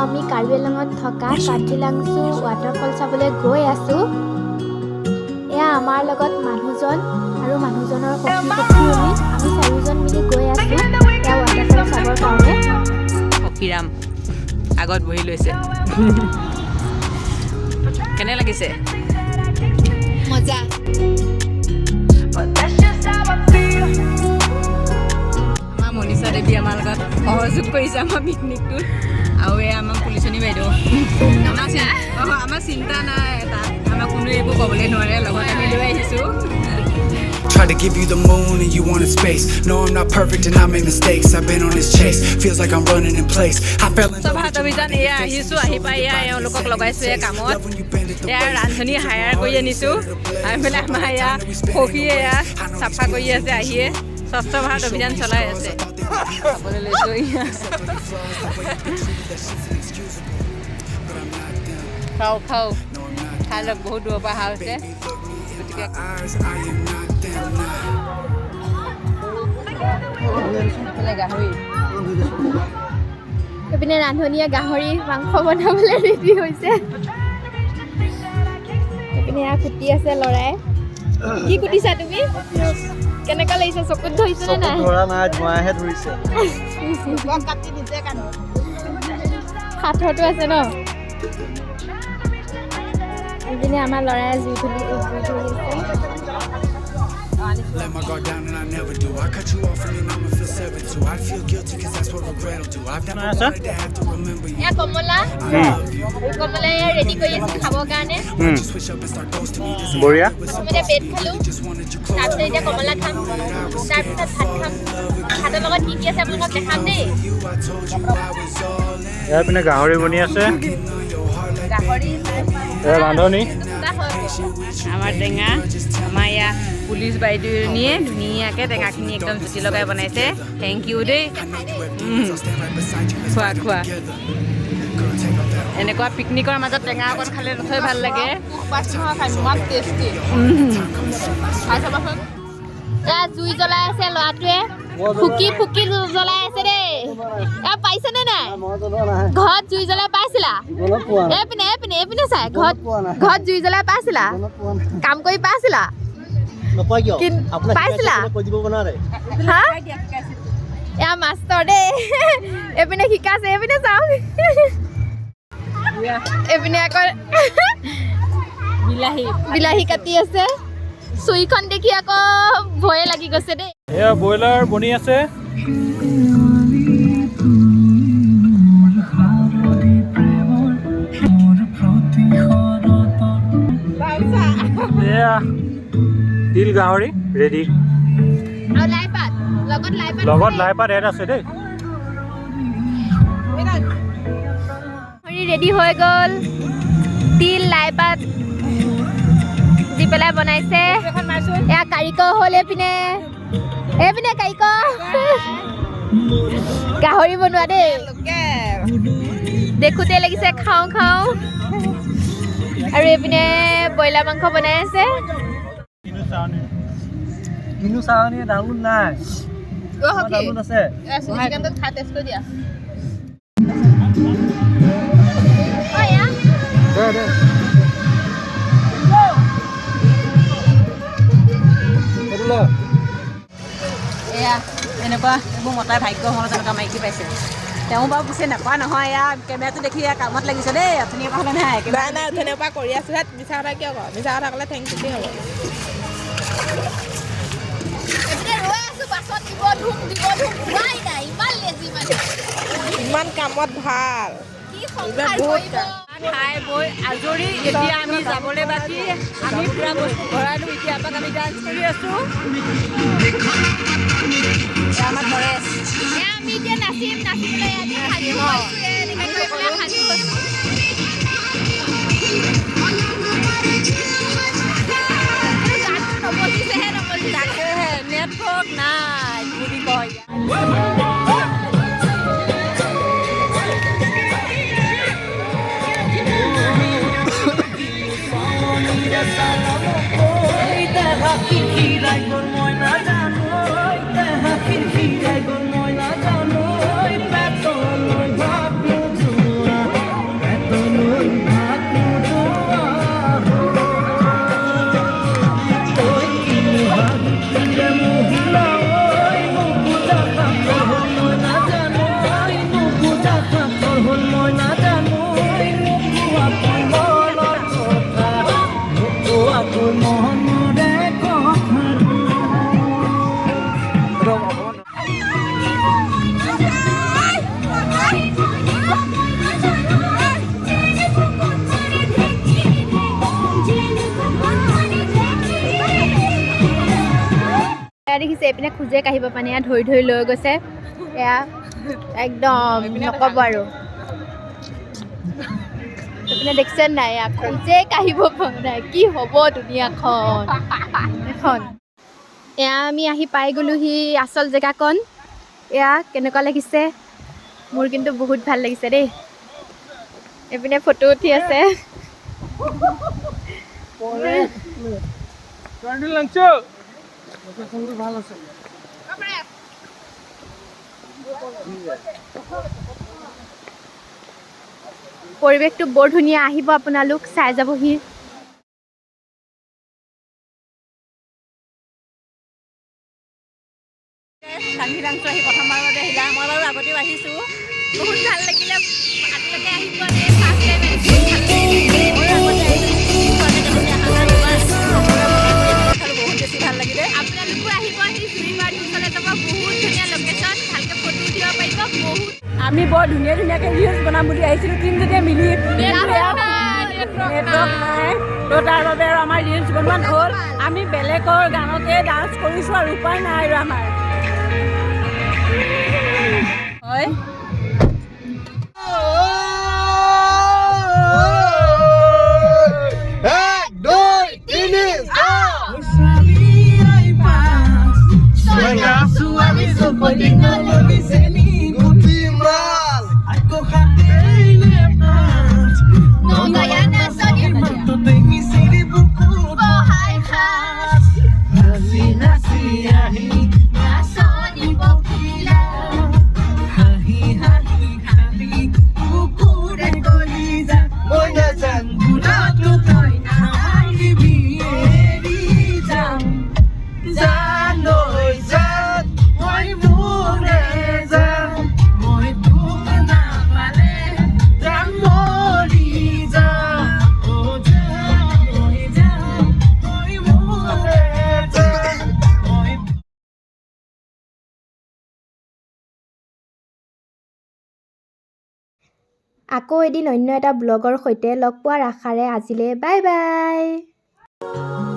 আমি কাৰ্বি আংলঙত থকা কাৰ্জিলাংচু ৱাটাৰফল চাবলৈ গৈ আছোঁ। এয়া আমাৰ লগত মানুহজন আৰু মানুহজনৰ সখী সখীয়নী আমি চাৰিজন মিলি গৈ আছোঁ এয়া ৱাটাৰফল চাবৰ কাৰণে। সখীৰাম আগত বহি লৈছে। কেনে লাগিছে? মজা। আমাৰ মনীষা দেৱী আমাৰ লগত সহযোগ কৰিছে আমাৰ পিকনিকটোত। আৰু এই আমাৰ পুলিচনী বাইদেউ আমাৰ চিন্তা নাই, তাত আমাৰ কোনো একো ক'বলৈ নোৱাৰে, লগত আমি লৈ আহিছোঁ। Try to give you the moon and you wanted space. No, I'm not perfect and I make mistakes. I've been on this chase. Feels like I'm running in place. I fell in love সভাত with অভিযান এয়া আহিছোঁ, আহি পাই এয়া এওঁলোকক লগাইছোঁ এই কামত। এয়া ৰান্ধনি হায়াৰ কৰি আনিছোঁ। আহি পেলাই আমাৰ এয়া সখীয়ে এয়া চাফা কৰি আছে, আহিয়ে স্বচ্ছ ভাৰত অভিযান চলাই আছে। খাবলৈ লৈছোঁ খাওঁ খাওঁ খাই লওক, বহুত দূৰৰ পৰা অহা হৈছে। গতিকে গাহৰি এইপিনে ৰান্ধনীয়ে গাহৰি মাংস বনাবলৈ ৰেডি হৈছে। এইপিনে এয়া কুটি আছে ল'ৰাই। কি কুটিছা তুমি? কেনেকুৱা লাগিছে? চকুত ধৰিছে নে নাই? সাঁথৰটো আছে ন? এইপিনে আমাৰ ল'ৰাই জুই ধৰি আছে। Let my guard down and I never do. I cut you off and then I'ma feel severed too. I feel guilty cause that's what regret will do. I've never wanted to have to remember you. এয়া কমলা কমলা এয়া ready কৰি আছে খাবৰ কাৰণে। Just switch up and start ghosting me. This বঢ়িয়া। প্ৰথমতে bed খালোঁ, তাৰপিছত এতিয়া কমলা খাম, তাৰপিছত ভাত খাম। ভাতৰ লগত কি কি আছে আপোনালোকক দেখাম দেই। ইয়াৰ পিনে গাহৰি বনি আছে, গাহৰি এয়া ৰান্ধনি। আমাৰ টেঙা আমাৰ ইয়াৰ পুলিচ বাইদেউজনীয়ে ধুনীয়াকৈ টেঙাখিনি একদম জুতি লগাই বনাইছে। থেংক ইউ দেই। খোৱা খোৱা, এনেকুৱা পিকনিকৰ মাজত টেঙা অকণ খালে নথৈ ভাল লাগে। এয়া জুই জ্বলাই আছে ল'ৰাটোৱে, ফুকি ফুকি জ্বলাই আছে দেই। এয়া পাইছেনে নাই? ঘৰত জুই জ্বলাই পাইছিলা? এইপিনে এইপিনে এইপিনে চাই, ঘৰত জুই জ্বলাই পাইছিলা? কাম কৰি পাইছিলা? পাইছিলা? হা? এয়া মাষ্টৰ দেই। এইপিনে শিকাইছে, এইপিনে চাওক। এইপিনে আকৌ বিলাহী কাটি আছে। চুইখন দেখি আকৌ ভয়ে লাগি গৈছে দেই। এয়া ব্ৰইলাৰ বনি আছে। এয়া তিল গাহৰি ৰেডি। আৰু লাইপাত লগত লাইপাত এড আছে দেই। ৰেডি হৈ গ'ল। তিল লাইপাত দি পেলাই বনাইছে। এয়া কাৰিকৰ হ'ল এইপিনে কাৰিকৰ গাহৰি বনোৱা দেই। দেখোঁতে লাগিছে খাওঁ খাওঁ। আৰু এইপিনে ব্ৰইলাৰ মাংস বনাই আছে। কিনো চাৱনি ডাউন নাই, ডাউন আছে। এয়া এনেকুৱা এইবোৰ মতাই ভাগ্য মনত এনেকুৱা মাইকী পাইছে। তেওঁ বাৰু পিছে নাপোৱা নহয়, এয়া কেমেৰাটো দেখি এয়া কামত লাগিছে দেই। আপুনি কথা নাই নাই নাই উঠনিৰ পৰা কৰি আছোঁ। মিছা কথা কিয় কওঁ? মিছা কথা ক'লে থেংক ইউ হ'ব। ইমান কামত ভাল, খাই বৈ আজৰি এতিয়া আমি যাবলৈ বাকী। আমি পূৰা বস্তু ভৰালোঁ, এতিয়া এপাক আমি ডান্স কৰি আছোঁ। আমাৰ ফৰেষ্ট আমি এতিয়া নাচিম, নাচিবলৈ সাজু হৈছোঁ। এনেকৈ কৰি পেলাই সাজু হৈছোঁ। তাকেহে নেটৱৰ্ক নাই বুলি কয়। এইপিনে খোজে কাঢ়িব পানী এয়া ধৰি ধৰি লৈ গৈছে এয়া একদম নক'ব আৰু এইপিনে দেখিছে নাই এয়া খোজে কাঢ়িব পৰা নাই কি হ'ব দুনিয়াখন এখন এয়া আমি আহি পাই গ'লোহি আচল জেগাকণ এয়া কেনেকুৱা লাগিছে মোৰ কিন্তু বহুত ভাল লাগিছে দেই এইপিনে ফটো উঠি আছে ভাল আছে পৰিৱেশটো বৰ ধুনীয়া আহিব আপোনালোক চাই যাবহি সাংঘিতাংশ আহি প্ৰথমবাৰৰ বাবে আহিলা মই বাৰু আগতেও আহিছোঁ বহুত ভাল লাগিলে আজিলৈকে আহি পোৱা নাই ফাৰ্ষ্ট টাইম আহিছোঁ ময়ো আগতে বহুত বেছি ভাল লাগিলে আপোনালোকো আহিব আহি জুৰি পাৰ ওচৰলৈ যাব বহুত ধুনীয়া লোকেশ্যন ভালকৈ ফটো উঠিব পাৰিব বহুত আমি বৰ ধুনীয়াকৈ ৰিলছ বনাম বুলি আহিছিলোঁ তিনিজনীয়ে মিলি নেটৱৰ্ক নাই তো তাৰ বাবে আৰু আমাৰ ৰিলছ বনোৱা হ'ল আমি বেলেগৰ গানতে ডান্স কৰিছোঁ আৰু উপায় নাই আৰু আমাৰ হয় আকৌ এদিন অন্য এটা ব্লগৰ সৈতে লগ পোৱাৰ আশাৰে আজিলৈ বাই বাই